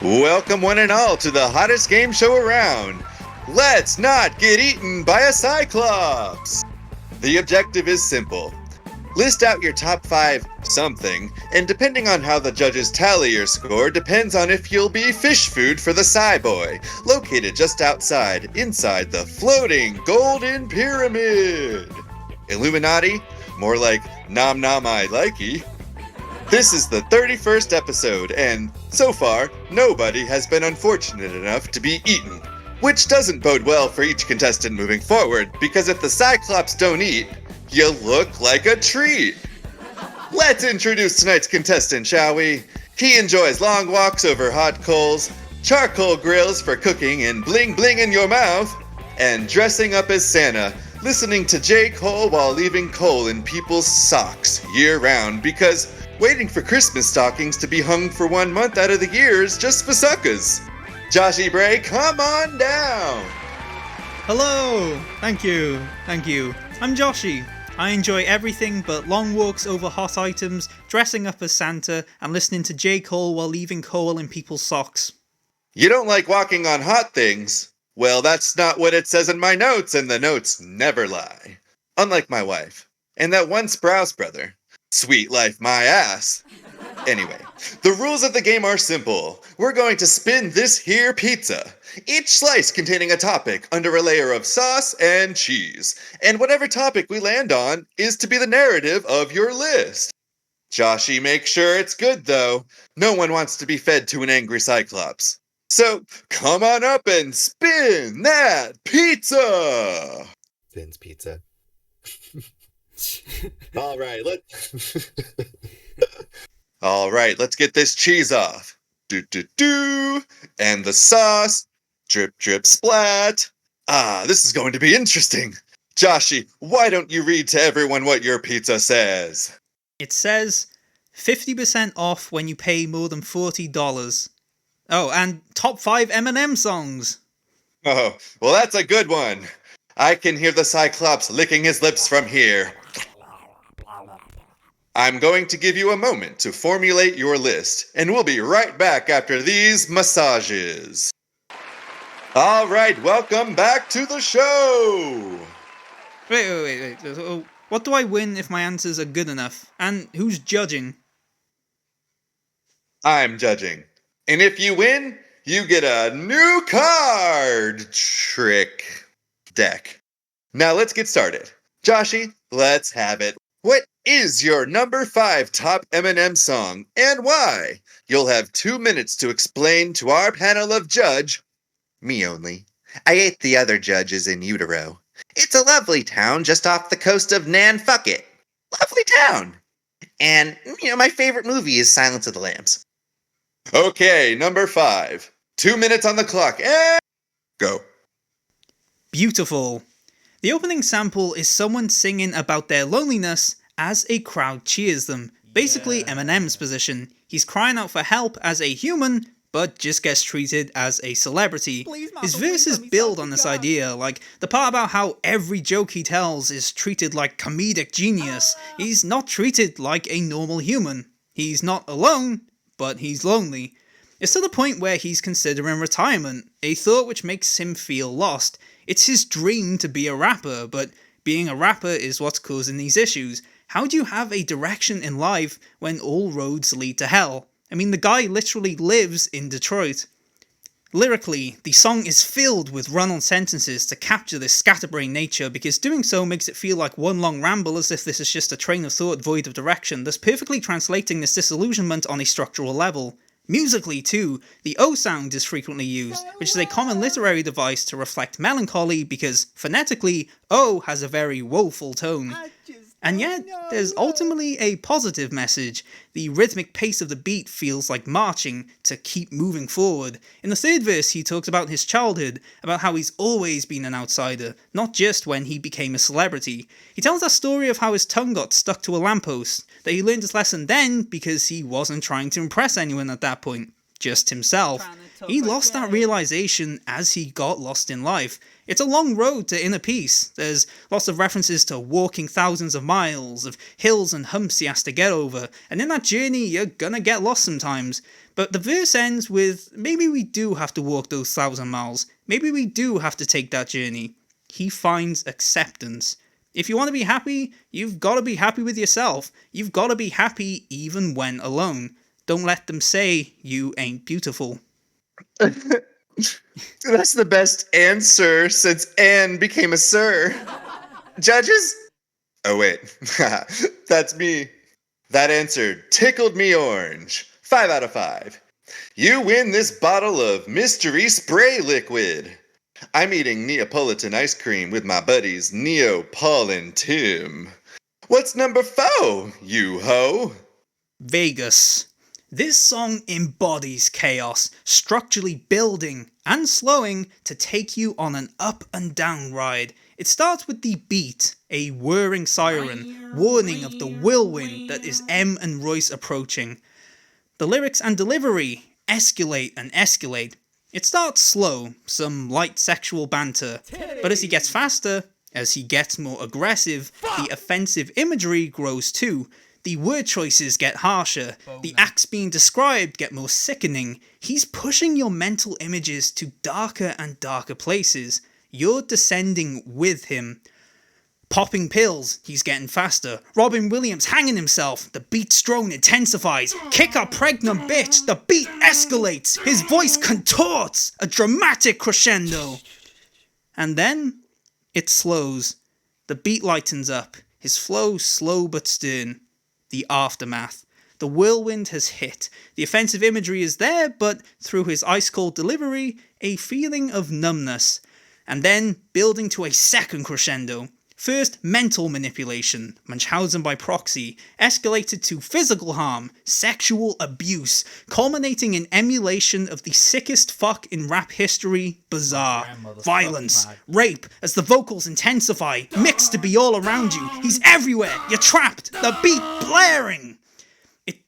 Welcome one and all to the hottest game show around. Let's not get eaten by a cyclops. The objective is simple. List out your top 5 something, and depending on how the judges tally your score depends on if you'll be fish food for the Boy, located just outside, inside the floating golden pyramid. Illuminati? More like nom nom I likey. This is the 31st episode, and so far, nobody has been unfortunate enough to be eaten. Which doesn't bode well for each contestant moving forward, because if the Cyclops don't eat, you look like a treat. Let's introduce tonight's contestant, shall we? He enjoys long walks over hot coals, charcoal grills for cooking and bling bling in your mouth, and dressing up as Santa, listening to J. Cole while leaving coal in people's socks year-round, because waiting for Christmas stockings to be hung for 1 month out of the year is just for suckers. Joshy Bray, come on down! Hello! Thank you. I'm Joshy. I enjoy everything but long walks over hot items, dressing up as Santa, and listening to J. Cole while leaving coal in people's socks. You don't like walking on hot things? Well, that's not what it says in my notes, and the notes never lie. Unlike my wife. And that one Sprouse brother. Sweet life, my ass. Anyway, the rules of the game are simple. We're going to spin this here pizza, each slice containing a topic under a layer of sauce and cheese, and whatever topic we land on is to be the narrative of your list. Joshy, make sure it's good though. No one wants to be fed to an angry Cyclops. So, come on up and spin that pizza! Spins pizza. All right, let's get this cheese off. Do. And the sauce. Drip, drip, splat. This is going to be interesting. Joshy, why don't you read to everyone what your pizza says? It says 50% off when you pay more than $40. Oh, and top 5 Eminem songs. Oh, well that's a good one. I can hear the Cyclops licking his lips from here. I'm going to give you a moment to formulate your list, and we'll be right back after these massages. All right, welcome back to the show! Wait. So, what do I win if my answers are good enough? And who's judging? I'm judging. And if you win, you get a new card trick deck. Now let's get started. Joshy, let's have it. What is your number 5 top Eminem song, and why? You'll have 2 minutes to explain to our panel of judge, me only. I ate the other judges in utero. It's a lovely town just off the coast of Nanfucket. Lovely town. And, my favorite movie is Silence of the Lambs. Okay, number 5. 2 minutes on the clock, and go. Beautiful. The opening sample is someone singing about their loneliness as a crowd cheers them. Basically Eminem's position. He's crying out for help as a human, but just gets treated as a celebrity. His verses build on this idea, like the part about how every joke he tells is treated like comedic genius. He's not treated like a normal human. He's not alone, but he's lonely. It's to the point where he's considering retirement, a thought which makes him feel lost. It's his dream to be a rapper, but being a rapper is what's causing these issues. How do you have a direction in life when all roads lead to hell? I mean, the guy literally lives in Detroit. Lyrically, the song is filled with run-on sentences to capture this scatterbrain nature, because doing so makes it feel like one long ramble as if this is just a train of thought void of direction, thus perfectly translating this disillusionment on a structural level. Musically, too, the O sound is frequently used, which is a common literary device to reflect melancholy because, phonetically, O has a very woeful tone. And yet, there's ultimately a positive message. The rhythmic pace of the beat feels like marching to keep moving forward. In the third verse, he talks about his childhood, about how he's always been an outsider, not just when he became a celebrity. He tells that story of how his tongue got stuck to a lamppost, that he learned his lesson then because he wasn't trying to impress anyone at that point, just himself. He lost that realization as he got lost in life. It's a long road to inner peace. There's lots of references to walking thousands of miles, of hills and humps he has to get over, and in that journey you're gonna get lost sometimes. But the verse ends with, maybe we do have to walk those 1,000 miles, maybe we do have to take that journey. He finds acceptance. If you want to be happy, you've got to be happy with yourself. You've got to be happy even when alone. Don't let them say you ain't beautiful. That's the best answer since Anne became a sir. Judges? Oh, wait. That's me. That answer tickled me orange. 5 out of 5. You win this bottle of mystery spray liquid. I'm eating Neapolitan ice cream with my buddies Neo, Paul, and Tim. What's number 4, you ho? Vegas. This song embodies chaos, structurally building and slowing to take you on an up and down ride. It starts with the beat, a whirring siren, warning of the whirlwind that is Em and Royce approaching. The lyrics and delivery escalate and escalate. It starts slow, some light sexual banter, but as he gets faster, as he gets more aggressive, the offensive imagery grows too. The word choices get harsher, the acts being described get more sickening. He's pushing your mental images to darker and darker places. You're descending with him. Popping pills, he's getting faster. Robin Williams hanging himself, the beat's drone intensifies. Kick a pregnant bitch, the beat escalates. His voice contorts, a dramatic crescendo. And then, it slows. The beat lightens up, his flow slow but stern. The aftermath. The whirlwind has hit. The offensive imagery is there, but through his ice-cold delivery, a feeling of numbness. And then, building to a second crescendo. First, mental manipulation, Munchausen by proxy, escalated to physical harm, sexual abuse, culminating in emulation of the sickest fuck in rap history, bizarre, violence, rape, as the vocals intensify, mixed to be all around you, he's everywhere, you're trapped, the beat blaring.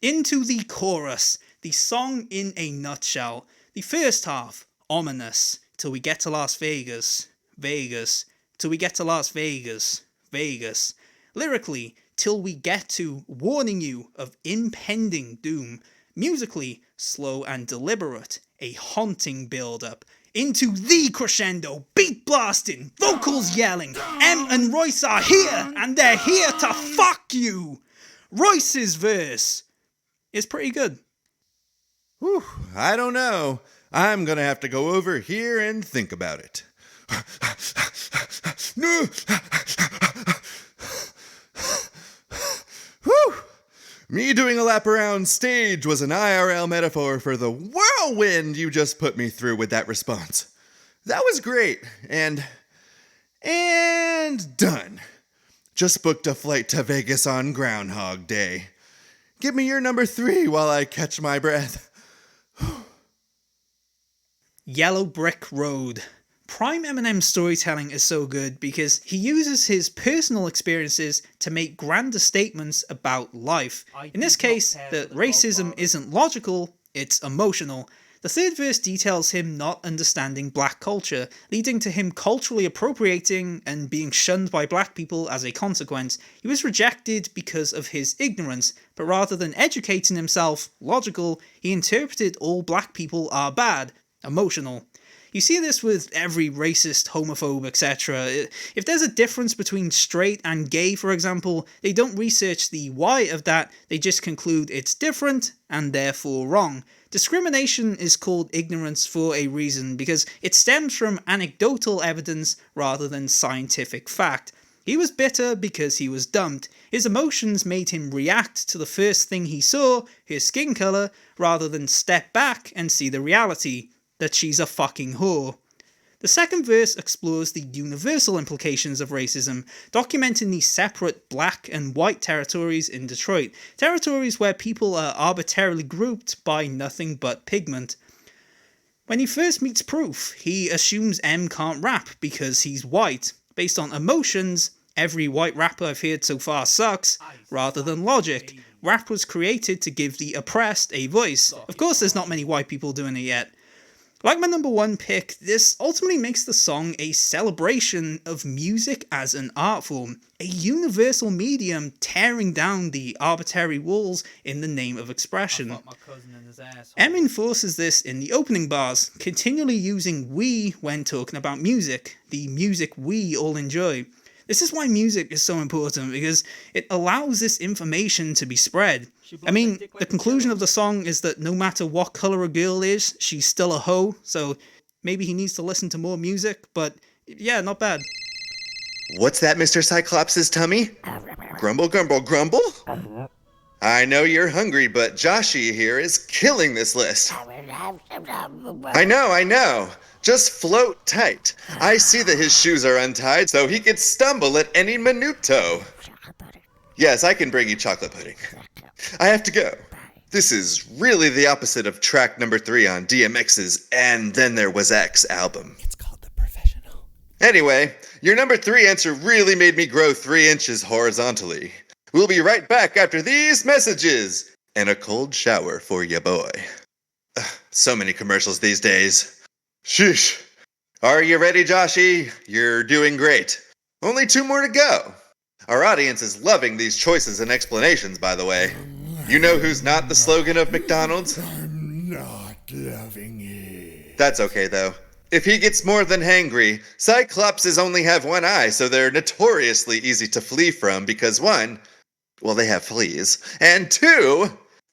Into the chorus, the song in a nutshell, the first half, ominous, till we get to Las Vegas, Vegas, till we get to Las Vegas, Vegas. Lyrically, till we get to warning you of impending doom. Musically, slow and deliberate, a haunting build-up. Into the crescendo, beat blasting, vocals yelling. Em and Royce are here, and they're here to fuck you. Royce's verse is pretty good. Whew, I don't know. I'm gonna have to go over here and think about it. No. Whew. Me doing a lap around stage was an IRL metaphor for the whirlwind you just put me through with that response. That was great. And done. Just booked a flight to Vegas on Groundhog Day. Give me your number 3 while I catch my breath. Yellow Brick Road. Prime Eminem's storytelling is so good because he uses his personal experiences to make grander statements about life. In this case, that racism isn't logical, it's emotional. The third verse details him not understanding black culture, leading to him culturally appropriating and being shunned by black people as a consequence. He was rejected because of his ignorance, but rather than educating himself, logical, he interpreted all black people are bad, emotional. You see this with every racist, homophobe, etc. If there's a difference between straight and gay, for example, they don't research the why of that, they just conclude it's different and therefore wrong. Discrimination is called ignorance for a reason, because it stems from anecdotal evidence rather than scientific fact. He was bitter because he was dumped. His emotions made him react to the first thing he saw, his skin colour, rather than step back and see the reality, that she's a fucking whore. The second verse explores the universal implications of racism, documenting the separate black and white territories in Detroit, territories where people are arbitrarily grouped by nothing but pigment. When he first meets Proof, he assumes M can't rap because he's white. Based on emotions, every white rapper I've heard so far sucks, rather than logic. Rap was created to give the oppressed a voice. Of course there's not many white people doing it yet. Like my number one pick, this ultimately makes the song a celebration of music as an art form, a universal medium tearing down the arbitrary walls in the name of expression. M enforces this in the opening bars, continually using we when talking about music, the music we all enjoy. This is why music is so important, because it allows this information to be spread. I mean, the conclusion of the song is that no matter what colour a girl is, she's still a hoe, so maybe he needs to listen to more music, but yeah, not bad. What's that, Mr. Cyclops' tummy? Grumble, grumble, grumble? I know you're hungry, but Joshy here is killing this list. I know. Just float tight. I see that his shoes are untied, so he could stumble at any minuto. Yes, I can bring you chocolate pudding. I have to go. This is really the opposite of track number 3 on DMX's And Then There Was X album. It's called The Professional. Anyway, your number 3 answer really made me grow 3 inches horizontally. We'll be right back after these messages and a cold shower for ya boy. So many commercials these days. Sheesh. Are you ready, Joshy? You're doing great. Only 2 more to go. Our audience is loving these choices and explanations, by the way. You know who's not the slogan of McDonald's? I'm not loving it. That's okay, though. If he gets more than hangry, cyclopses only have one eye, so they're notoriously easy to flee from because 1, well, they have fleas, and 2,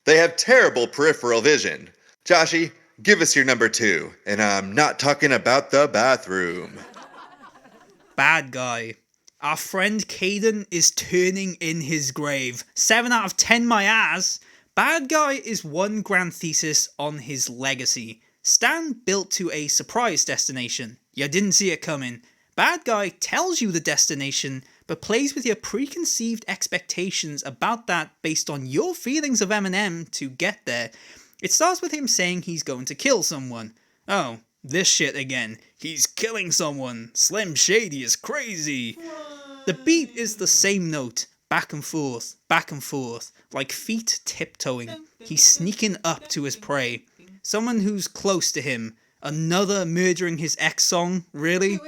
they have terrible peripheral vision. Joshy, give us your number 2, and I'm not talking about the bathroom. Bad Guy. Our friend Caden is turning in his grave. 7 out of 10 my ass. Bad Guy is one grand thesis on his legacy. Stan built to a surprise destination. You didn't see it coming. Bad Guy tells you the destination, but plays with your preconceived expectations about that based on your feelings of Eminem to get there. It starts with him saying he's going to kill someone. Oh, this shit again. He's killing someone. Slim Shady is crazy. The beat is the same note, back and forth, like feet tiptoeing. He's sneaking up to his prey. Someone who's close to him. Another murdering his ex song, really?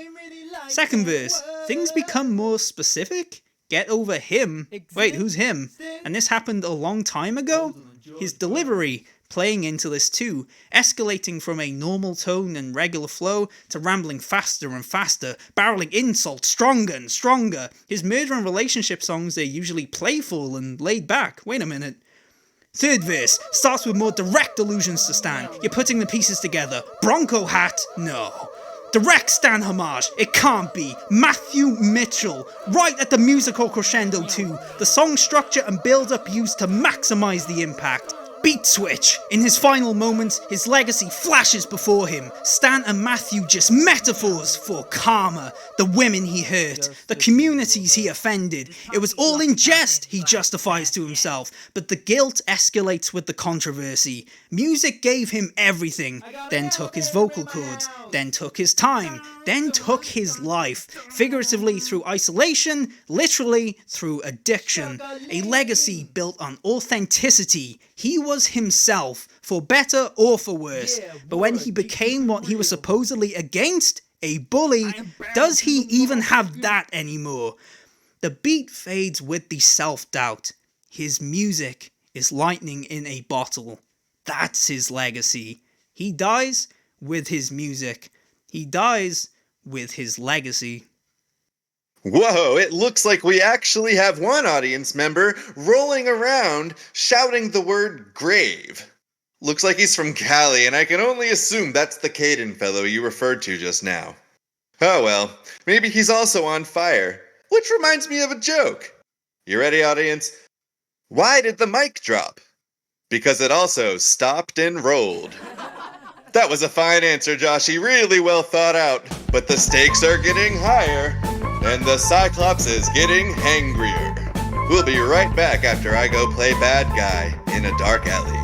Second verse, things become more specific? Get over him? Wait, who's him? And this happened a long time ago? His delivery, playing into this too, escalating from a normal tone and regular flow to rambling faster and faster, barreling insults stronger and stronger. His murder and relationship songs are usually playful and laid back. Wait a minute. Third verse starts with more direct allusions to Stan. You're putting the pieces together. Bronco hat? No. Direct Stan homage. It can't be. Matthew Mitchell. Right at the musical crescendo too. The song structure and build-up used to maximize the impact. Beat switch. In his final moments, his legacy flashes before him. Stan and Matthew just metaphors for karma, the women he hurt, the communities he offended. It was all in jest, he justifies to himself, but the guilt escalates with the controversy. Music gave him everything, then took his vocal cords, then took his time, then took his life, figuratively through isolation, literally through addiction. A legacy built on authenticity. He was himself, for better or for worse, but when he became what he was supposedly against, a bully, does he even have that anymore? The beat fades with the self-doubt. His music is lightning in a bottle. That's his legacy. He dies with his music. He dies with his legacy. Whoa, it looks like we actually have one audience member rolling around shouting the word grave. Looks like he's from Cali, and I can only assume that's the Caden fellow you referred to just now. Oh well, maybe he's also on fire. Which reminds me of a joke. You ready, audience? Why did the mic drop? Because it also stopped and rolled. That was a fine answer, Joshy. Really well thought out. But the stakes are getting higher, and the Cyclops is getting hangrier. We'll be right back after I go play bad guy in a dark alley.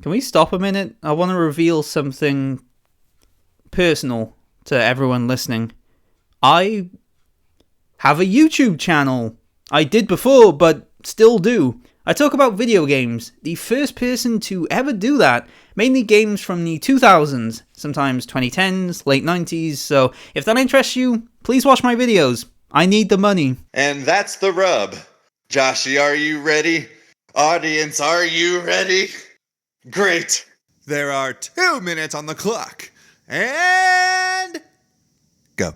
Can we stop a minute? I want to reveal something personal to everyone listening. I have a YouTube channel. I did before, but still do. I talk about video games, the first person to ever do that, mainly games from the 2000s, sometimes 2010s, late 90s, so if that interests you, please watch my videos. I need the money. And that's the rub. Joshy, are you ready? Audience, are you ready? Great. There are 2 minutes on the clock. And go.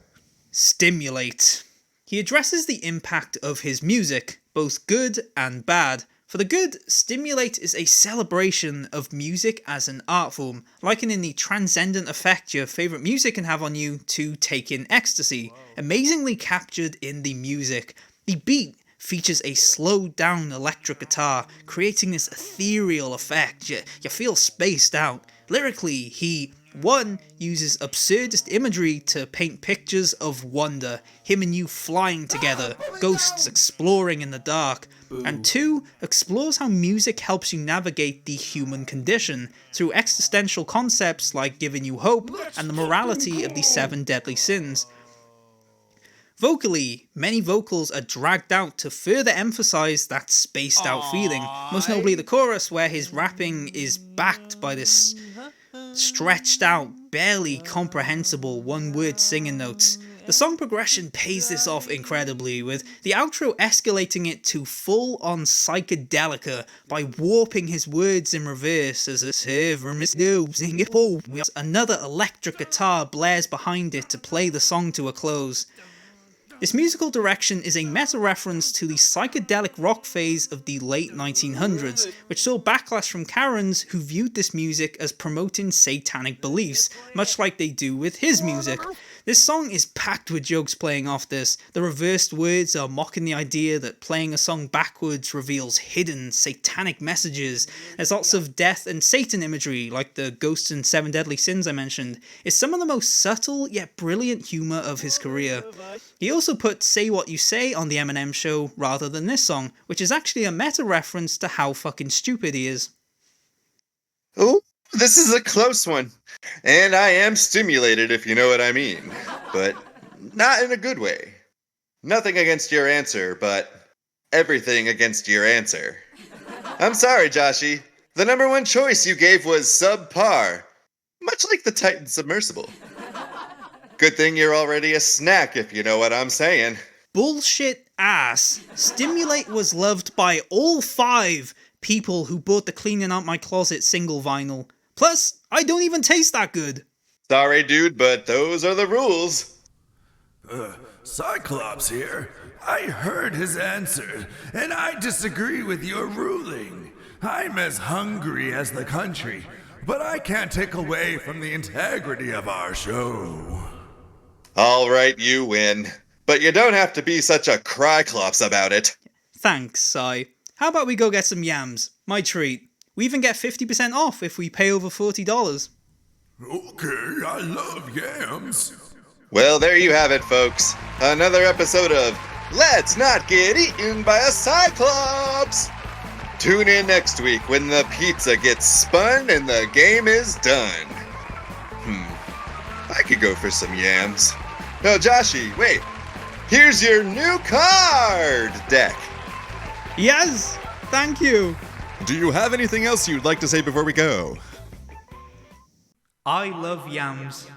Stimulate. He addresses the impact of his music, both good and bad. For the good, Stimulate is a celebration of music as an art form, likening the transcendent effect your favourite music can have on you to take in ecstasy, amazingly captured in the music. The beat features a slowed down electric guitar, creating this ethereal effect. You feel spaced out. Lyrically, he 1. Uses absurdist imagery to paint pictures of wonder, him and you flying together, ghosts exploring in the dark, and 2. Explores how music helps you navigate the human condition, through existential concepts like giving you hope and the morality of the 7 deadly sins. Vocally, many vocals are dragged out to further emphasise that spaced out feeling, most notably the chorus where his rapping is backed by this stretched out, barely comprehensible one-word singing notes. The song progression pays this off incredibly, with the outro escalating it to full-on psychedelica by warping his words in reverse as another electric guitar blares behind it to play the song to a close. This musical direction is a meta-reference to the psychedelic rock phase of the late 1900s, which saw backlash from Karens who viewed this music as promoting satanic beliefs, much like they do with his music. This song is packed with jokes playing off this. The reversed words are mocking the idea that playing a song backwards reveals hidden satanic messages. There's lots of death and Satan imagery, like the ghosts and 7 deadly sins I mentioned. It's some of the most subtle yet brilliant humour of his career. He also put Say What You Say on the Eminem Show rather than this song, which is actually a meta-reference to how fucking stupid he is. Oh, this is a close one. And I am stimulated, if you know what I mean. But not in a good way. Nothing against your answer, but everything against your answer. I'm sorry, Joshy. The number 1 choice you gave was subpar. Much like the Titan Submersible. Good thing you're already a snack, if you know what I'm saying. Bullshit ass. Stimulate was loved by all 5 people who bought the Cleaning Out My Closet single vinyl. Plus, I don't even taste that good. Sorry, dude, but those are the rules. Cyclops here. I heard his answer, and I disagree with your ruling. I'm as hungry as the country, but I can't take away from the integrity of our show. All right, you win. But you don't have to be such a cryclops about it. Thanks, Cy. How about we go get some yams? My treat. We even get 50% off if we pay over $40. Okay, I love yams. Well, there you have it, folks. Another episode of Let's Not Get Eaten by a Cyclops! Tune in next week when the pizza gets spun and the game is done. I could go for some yams. No, Joshy, wait. Here's your new card deck. Yes! Thank you! Do you have anything else you'd like to say before we go? I love yams.